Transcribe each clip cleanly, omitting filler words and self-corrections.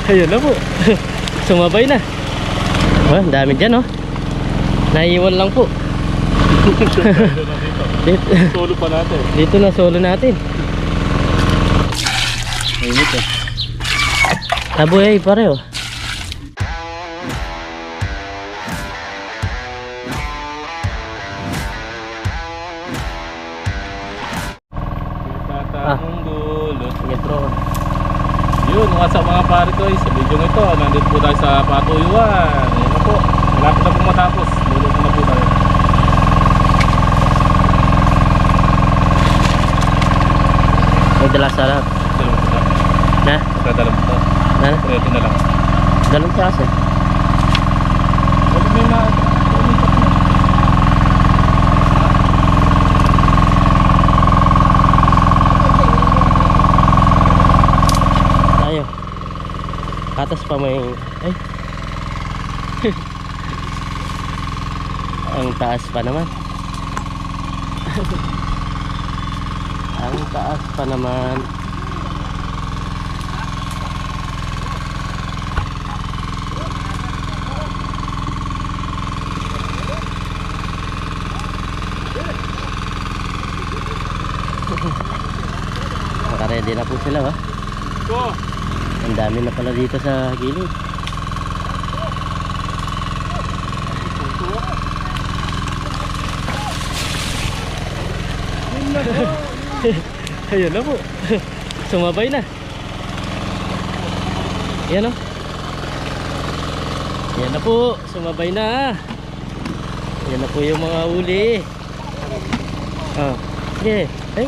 Ayun na po. Sumabay na. Oh, ang dami dyan oh. Naiiwan lang po. Dito. Solo pa natin. Dito na solo natin. Ayun ito. Taboy ay pareho. Tatamong gulo. Sige bro. Yun, what's up mga pare ko, sa video ito, nandito po tayo sa Patuyuan. Ayun na po, malapit na po matapos. Lulog na po tayo. May dala sa lahat. Dalawang po tayo. Na? Magdadalang po tayo. Na? Pwede na lang. Dalawang klase. Wala may na. Tayo. Atas pa may... Ay. Ang taas pa naman. Ang taas pa naman. Naka-ready na po sila ba? Go! Ang dami na pala dito sa gilid. Ayun na po. Sumabay na. Yan o. Yan na po. Sumabay na. Yan na po yung mga uli. Oh. Sige. Ay.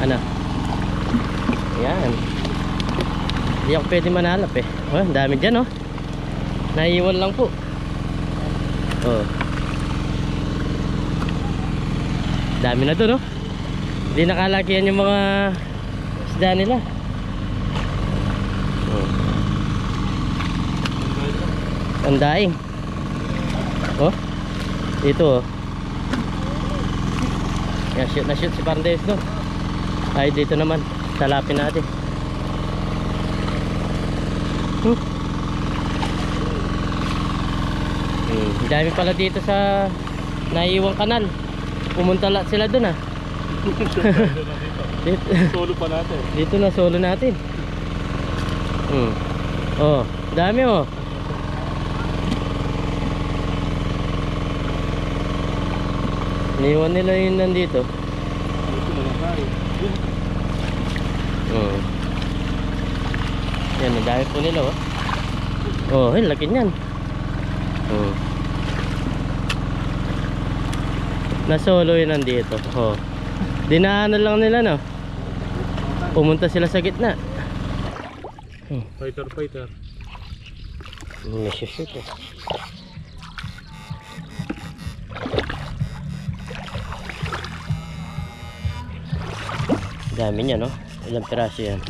Ano? Ayan. Hindi ako pwede manalap eh. Oh, ang dami dyan oh. Naiiwan lang po. Oh. Dami na to no. Hindi nakalakihan yung mga isda nila. Oh. Ang daing. Oh. Dito oh. Yan, shoot na shoot si Pardes doon. Ay dito naman, salapin natin. Dami pala dito sa naiiwang kanal. Pumunta lahat sila doon ah. Dito. Solo pa natin. Dito na solo natin. Oh, dami oh. Iniwan nila yun nandito. Dito na lang tayo. Yan, ang dami po nila oh. Oh, hey, laki niyan. Nasolo yun nandito. Oh. Dinaanan lang nila no. Pumunta sila sa gitna. Fighter, fighter. Shoot eh. Dami niya no. Ilang piraso yan?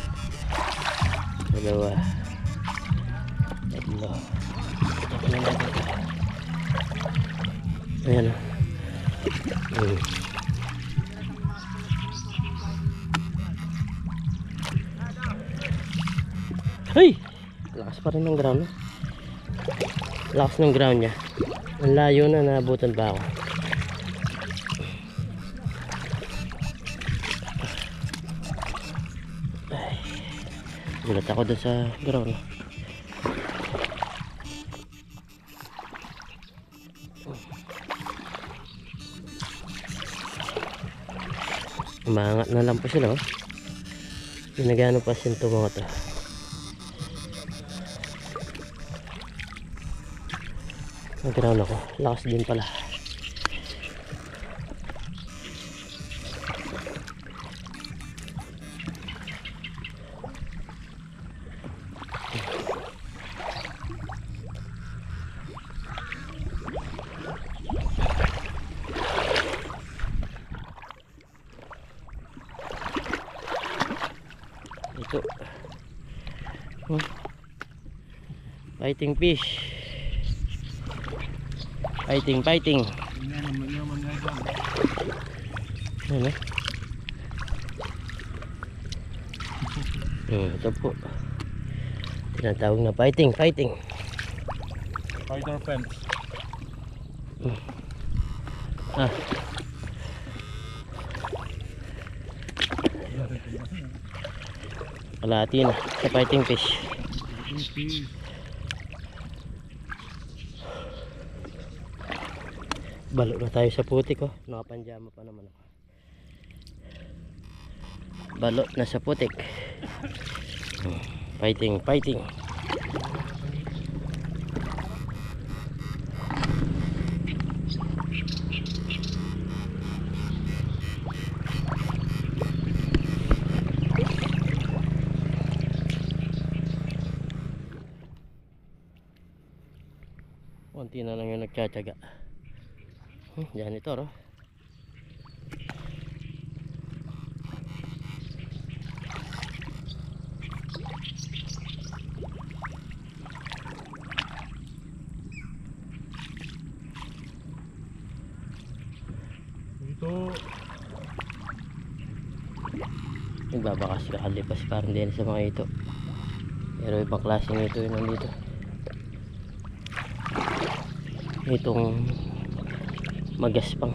Dalawa. Tatlo. Ayan o. Hey! Lakas pa rin ng ground no? Lakas ng ground niya. Ang layo na, naabutan ba ako? Ay, gulat ako doon sa ground. Umangat na lang po sila oh. Pinagano pa sinto mga to. Nag-ground ako. Lakas din pala. Ito Fighting fish. Fighting. Ano? Ito po. Tinatawag na fighting. Fighter fence. Ah. Kalahati na sa fighting fish. Balo na tayo sa putik, oh. Nakapanjama pa naman ako. Balo na sa putik. Fighting. Konti na lang yung nagtsatsaga. Janitor, oh. Ito. Nagbabakas ka kalipas parang din sa mga ito. Pero ibang klaseng ito yun nandito. Itong magaspang.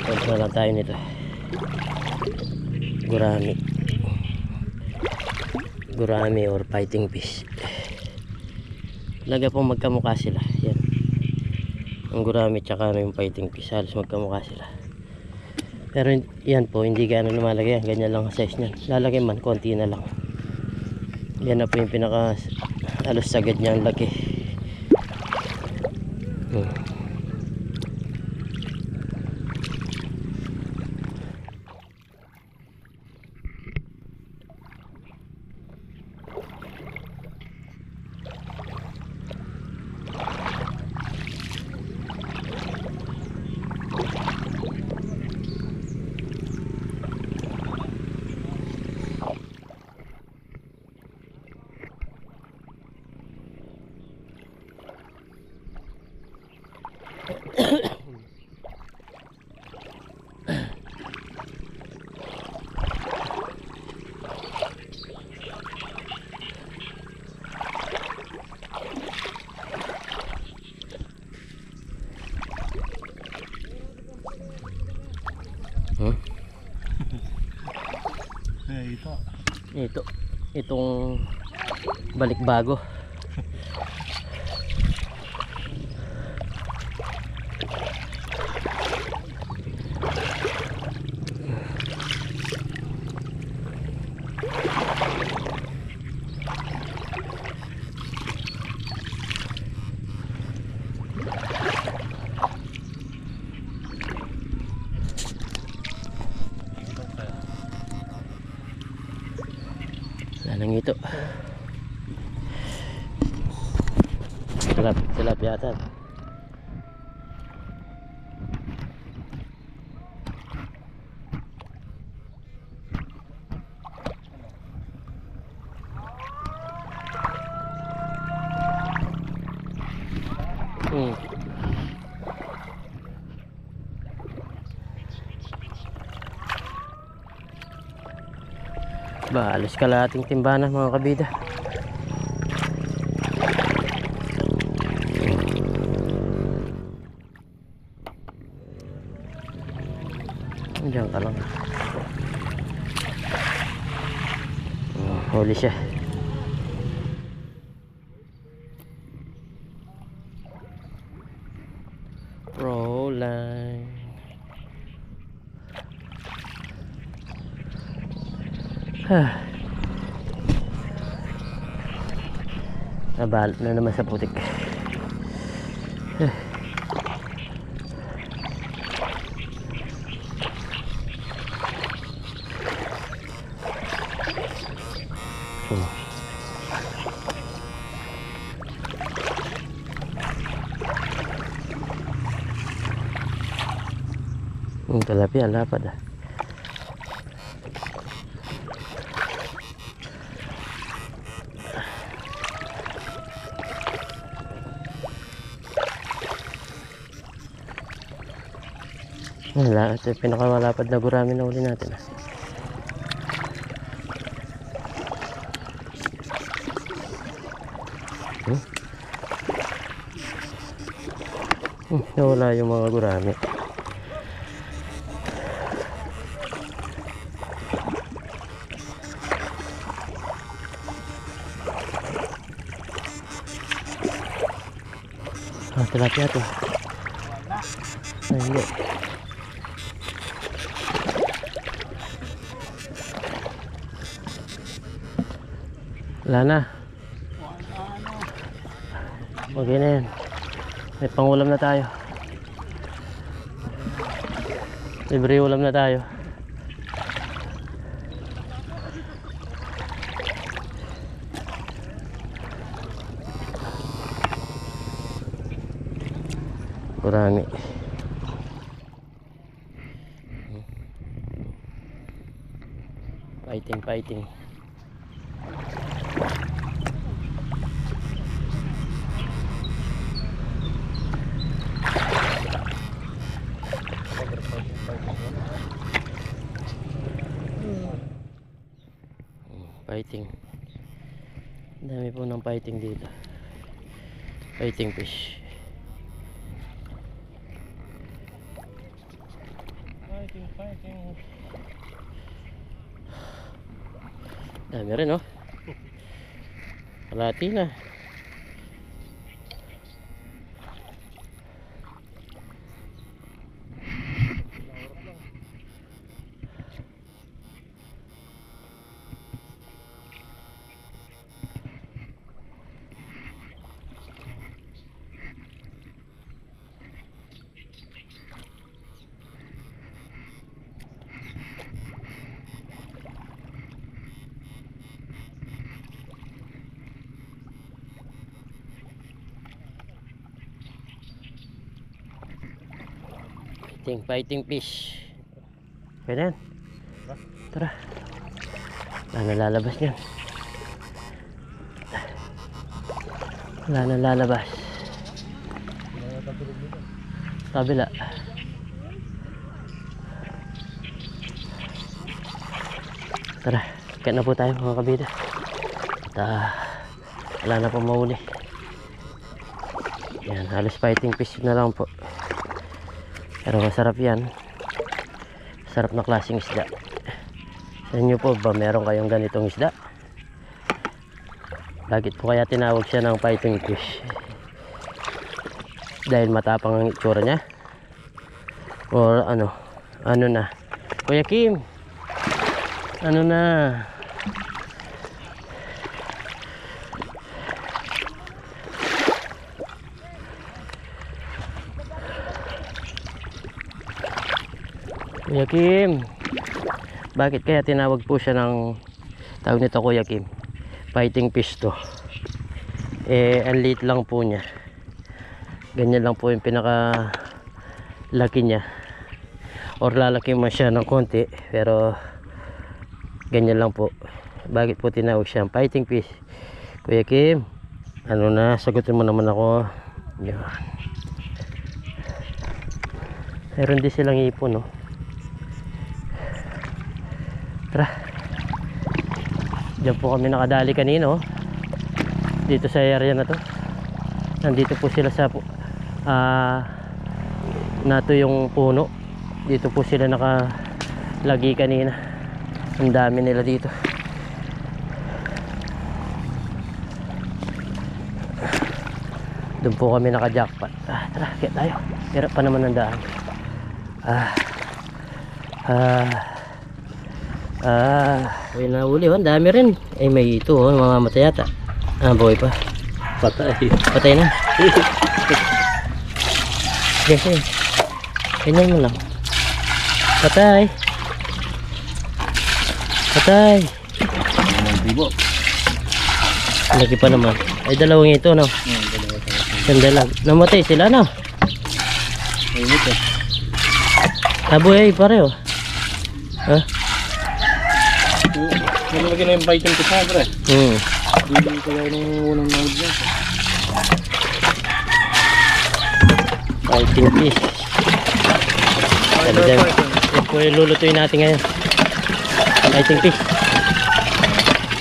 Pwede na lang tayo nito. Gurami or fighting fish. Laga pong magkamukha sila. Yan. Ang gurami tsaka yung fighting fish, halos magkamukha sila. Pero yan po, hindi gano'n lumalagay. Ganyan lang ang size niyan. Lalagay man, konti na lang. Yan na po yung pinaka halos sagad niya ang laki. Itong balikbago. Nang ito. Silap yata. Halos kalahating timbanan mga kabida. Diyan ka lang. Huli siya. Roll line. Nabalot na naman sa putik. Tilapia lapad ah. Wala, ito yung pinakamalapad na gurami na uli natin. Nawala yung mga gurami. Tilapia to. Ay, hindi. Wala na. Okay na yan. May pangulam na tayo. Libre ulam na tayo. Marami. Fighting. Fighting. Dami po ng fighting dito. Fighting fish. Fighting. Dami rin, oh. Kalati na. Fighting fish. Pwede yan. Tara. Wala na lalabas niyan. Wala na lalabas. Kabila. Tara. Kaya na po tayo mga kabida. At wala na po mahuli. Yan. Halos fighting fish na lang po. Pero masarap yan. Sarap na klaseng isda. Sa inyo po ba meron kayong ganitong isda? Bakit po kaya tinawag siya ng fighting fish? Dahil matapang ang itsura niya? Or ano? Ano na? Kuya Kim! Ano na? Kuya Kim, bakit kaya tinawag po siya ng tawag nito Kuya Kim? Fighting fish to. Ang liit lang po niya. Ganyan lang po yung pinaka laki niya. Or lalaki mo siya ng konti, pero ganyan lang po. Bakit po tinawag siya fighting fish? Kuya Kim, ano na, sagutin mo naman ako. Yan. Meron din silang ipon, no? Tara. Diyan po kami nakadali kanino. Dito sa area na to. Nandito po sila sa nato yung puno. Dito po sila nakalagi kanina. Ang dami nila dito. Doon po kami naka-jackpot. Tara, kaya tayo. Hirap pa naman ang daan. Ay nahuli, oh, dami rin. Ay may ito, oh, mga matay yata. Buhay pa. Patay na. Sige. Ganyan mo lang. Patay. Lagi pa naman. Ay dalawang ito, no? Sandalag. Namatay sila, no? Buhay pareho. Ha? Nalagyan na yung fighting fish na, pre. Hindi kaya nung unang nahod niya. Fighting fish. Yan po yung lulutuin natin ngayon. Fighting fish.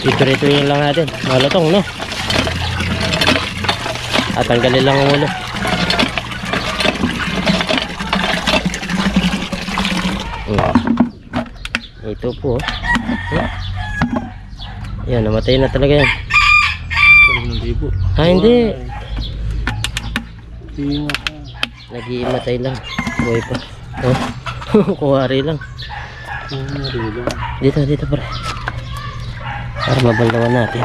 Ito-rituin lang natin. Malutong, no? At tanggalin lang ang ulo. Ito po. Yan, namatay na talaga yan. Ah, hindi. Nag-iimatay lang. Buhay pa. Oh. Kuwari lang. Dito pare. Para mabandawan natin.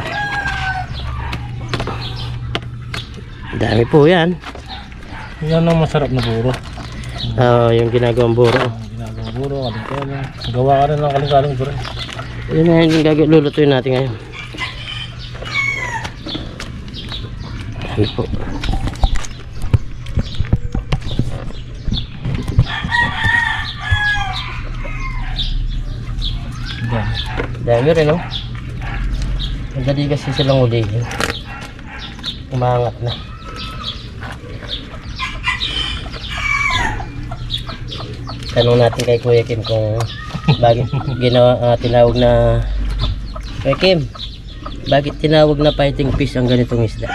Dami po yan. Yan ang masarap na buro. Yung ginagawang buro. Ginagawang buro, kalingkaling. Gawa ka rin ng kalingkaling buro. Yun na yung lulutuin natin ngayon. Ano po. Dami rin, no? Madali kasi silang ulihin. Umangat na. Tanong natin kay Kuya Kim kung bakit tinawag na Kuya Kim, bakit tinawag na fighting fish ang ganitong isda?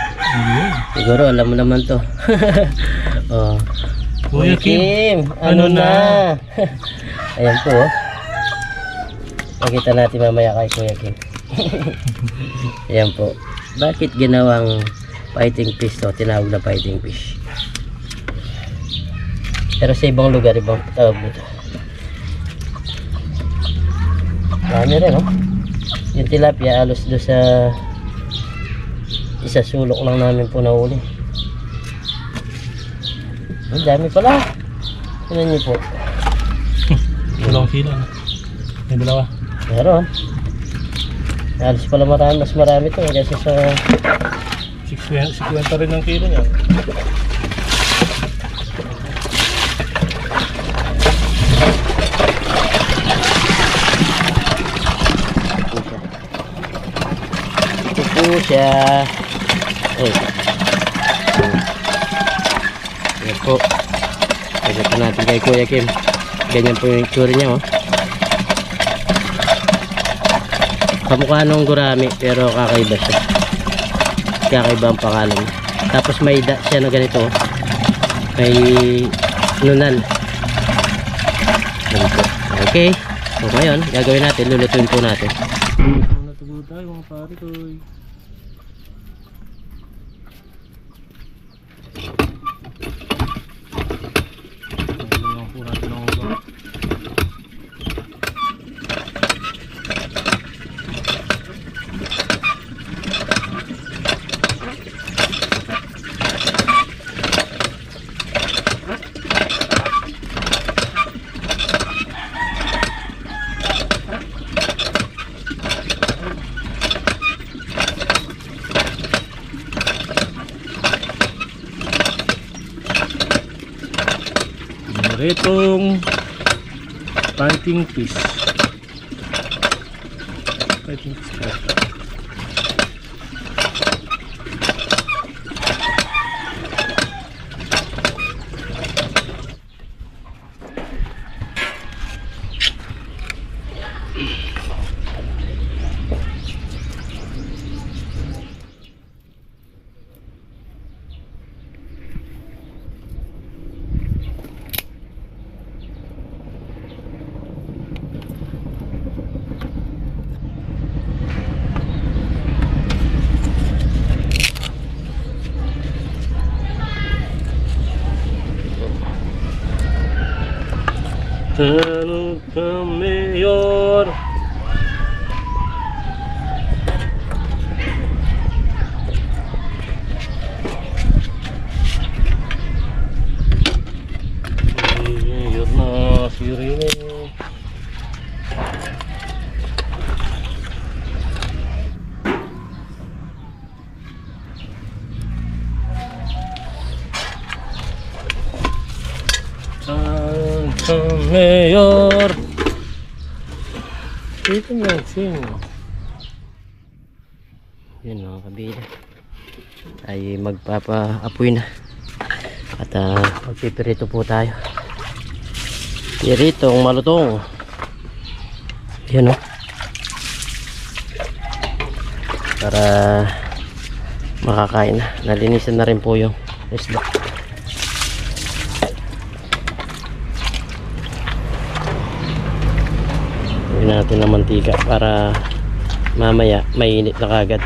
Siguro alam mo naman to. Oh. Kuya Kim, ano na? Ayan po. Makita natin mamaya kay Kuya Kim. Ayan po. Bakit ginawang fighting fish to? Tinawag na fighting fish. Pero sa ibang lugar, ibang tawag nito. Marami rin, no? Yung tilapia, alos doon sa isa sulok lang namin po nahuli. Ang dami pala. Ano niyo po? Dalawang kilo. May dalawa. Meron. Alos pala marami, mas marami ito kasi sa 50 rin ang kilo niya. ito siya. Oh. Yan po. Pagkita natin kay Kuya Kim. Ganyan po yung itsura niya, oh. Kamukha nung gurami pero kakaiba siya. Kakaiba ang pangalan niya. Tapos may da siya na ganito, oh. May nunal. Okay. So ngayon, gagawin natin, lulutuin po natin. Natubo tayo mga pare ko. Itong fighting fish. Tanong ka, Mayor. Mayor na si Rene. Mayor, ito yung sing. Yun mga kabila, ay magpapaapoy na at magpipirito po tayo. Piritong malutong. Yan o. Para makakain na. Nalinisan na rin po yung isda. Lagyan natin ng mantika para mamaya mainit na kagad.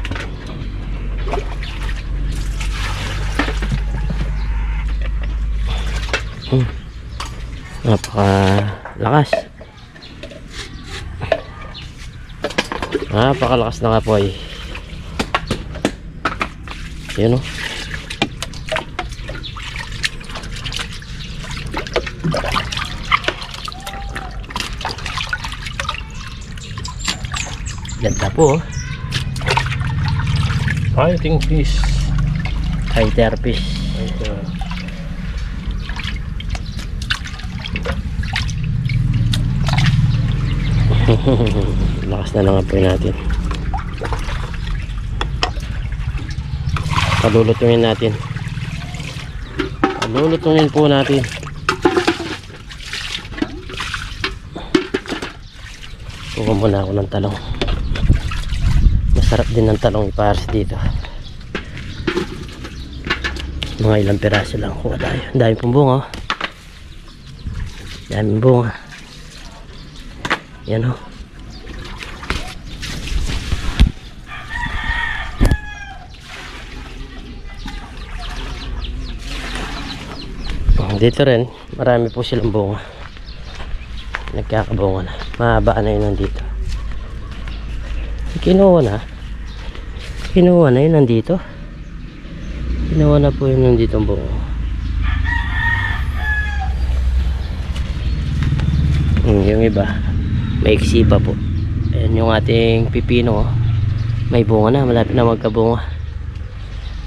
Napakalakas. Napakalakas na nga po ay. Yun o. Ganda po oh. Fighting fish. Fighter fish. Lakas na lang po natin. Palulutungin natin. Palulutungin po natin. Kuha muna ako ng talong. Masarap din ng talong ipares dito. Mga ilang piraso lang kuha tayo. Ang dami pong bunga. Daming bunga. Yan o. Dito rin marami po silang bunga. Nagkakabunga na. Mahaba na yun nandito. Kinuha na. Kinuha na yun nandito. Kinuha na po yun nandito ang bunga. Yung iba maiksi pa po. Ayan yung ating pipino oh. May bunga na. Malapit na magkabunga.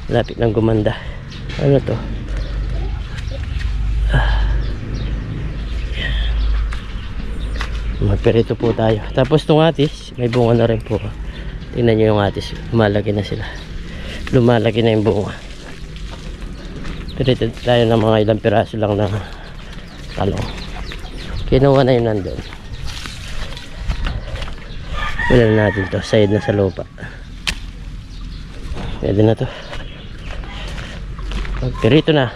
Malapit nang gumanda. Ano to? Magperito po tayo. Tapos itong atis, may bunga na rin po. Tingnan nyo yung atis. Lumalaki na sila. Lumalaki na yung bunga. Perito tayo ng mga ilang piraso lang na talong. Kinuha na yun nandun. Wala na natin to. Side na sa lupa. Pwede na to. Magperito na.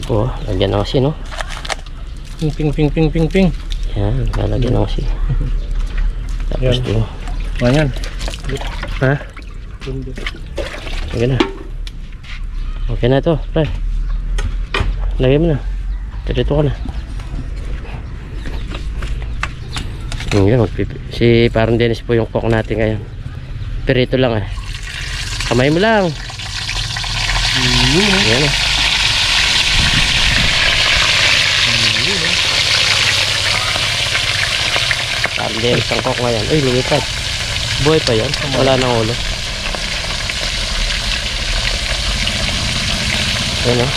Oh, lagyan ng asin, no? Ping, ping, ping, ping, ping. Yan, lalagyan ng asin. Tapos ito. Ayan. Ha? Okay na. Okay na ito, pre. Lagyan mo na. Perito ka na. Yan, si parang Dennis po yung cook natin ngayon. Perito lang eh. Kamay mo lang. Yan eh. Hindi, isang cook ngayon. Uy, lumipad. Buhay pa yan. Wala nang ulo. Ayan o.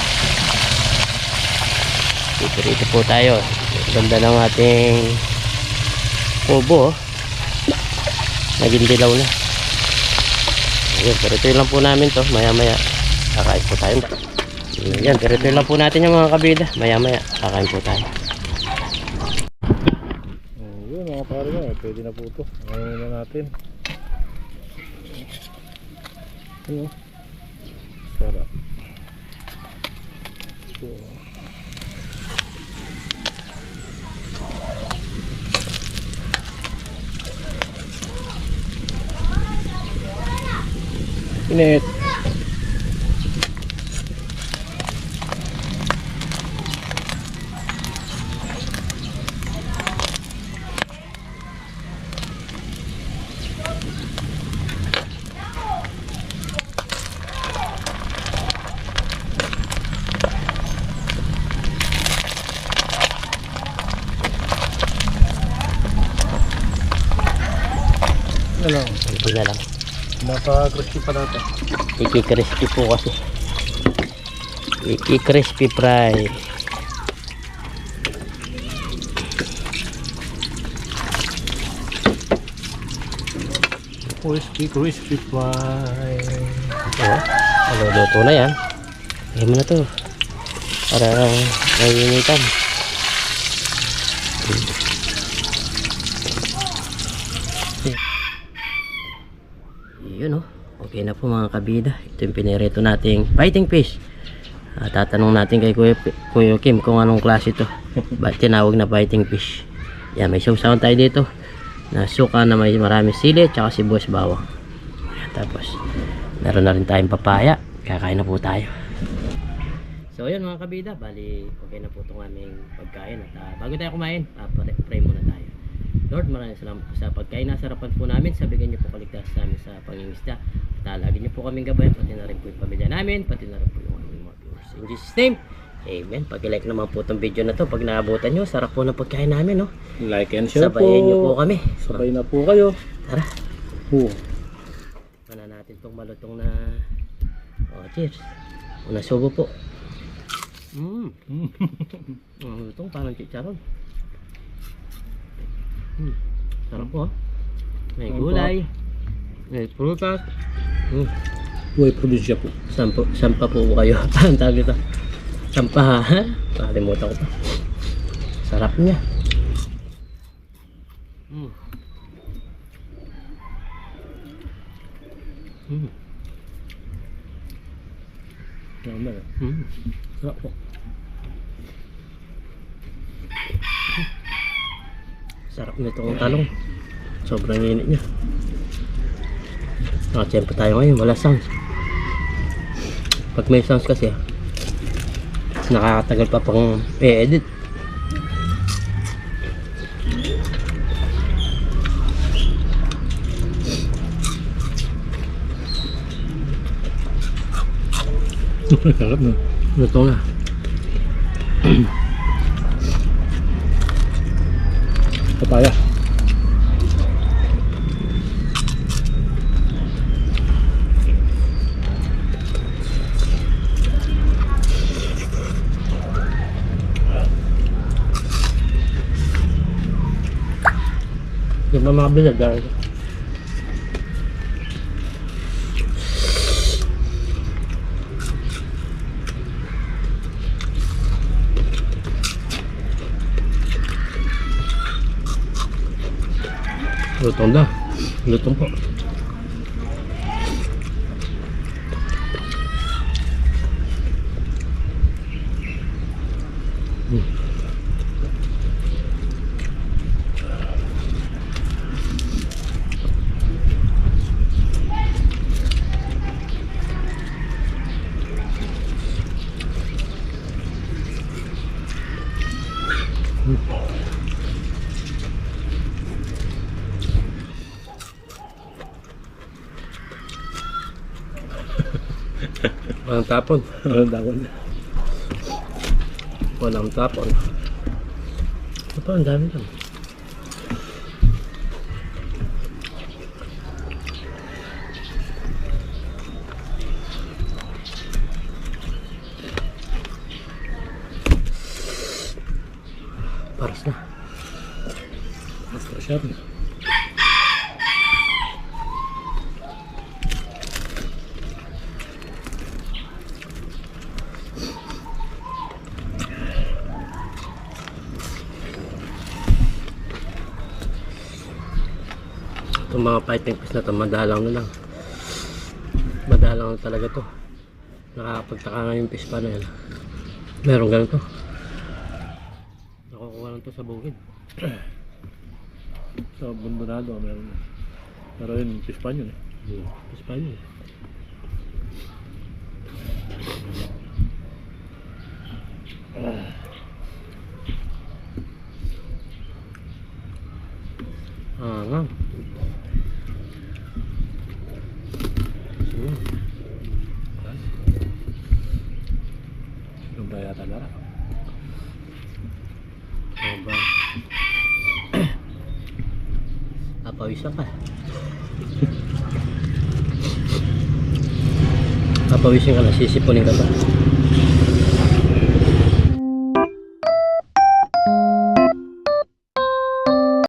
Dito po tayo. Ganda ng ating kubo oh. Naging dilaw na. Ayan, perito lang po namin to. Maya maya kakain po tayo. Ayan, perito lang po natin yung mga kabida. Maya maya kakain po tayo. Mga pare mo, pwede na po ito. Ngayon na natin. Ano? Sarap. So, init. Ano? Hindi na lang. Napaka-crispy pa natin. Iki-crispy po kasi. Iki-crispy fry. Crispy fry. Oh, maluluto na yan. Lagyan mo na to. Para naiinitan. Yun oh. Okay na po mga kabida. Ito yung pinireto nating fighting fish. Tatanong natin kay Kuya Kim kung anong klase ito. Ba't tinawag na fighting fish? Yan, may sausawan tayo dito. Na suka na may maraming sili at saka sibuyas bawang. Tapos meron na rin tayong papaya. Kakain na po tayo. So yun mga kabida, bali okay na po itong aming pagkain. At bago tayo kumain, pray muna tayo. Lord, maraming salamat po sa pagkain. Nasarapan po namin. Sabigan niyo po kaligtas sa amin sa pangingisda. At lagi niyo po kaming gabayan, pati na rin po yung pamilya namin, pati na rin po yung aming mga viewers. In Jesus name, amen. Pag-like naman po itong video na to. Pag naabutan nyo, sarap po ng pagkain namin, no? Like and share po. Sabayin niyo po kami. Sabay na po kayo. Tara. Oh. Pana natin itong malutong na cheers. Una subo po. Malutong parang chicharon. Sarap po. May gulay. May prutas. Buhay probinsya po. Sampa po kayo. Ang tawag ito. Sampa ha? Nakalimutan ko pa. Sarap niya. Sarap po. Sarap nitong talong. Sobrang init niya. Nakachempo tayo ngayon. Wala sounds. Pag may sounds kasi nakakatagal pa pang i-edit. Sarap na. Luto na. Papaya. Yung mga bilad dahil lutong na. Lutong po. Walang tapon. Walang tapon. Walang tapon. Ito, ang dami lang. Paras na. Sarap na. Itong mga fighting fish na ito, madalang na lang. Madalang na talaga to. Nakakapagtaka nga yung fish pa na yan. Meron ganito. Nakukuha lang to sa bukid. Sa Bundonado meron na. Pero yun, fish pan yun eh. Fish pa yun. Nga. Yung ba yata lara? Aba. Papawisan ka. Papawisin ka na, sisipunin ka ba?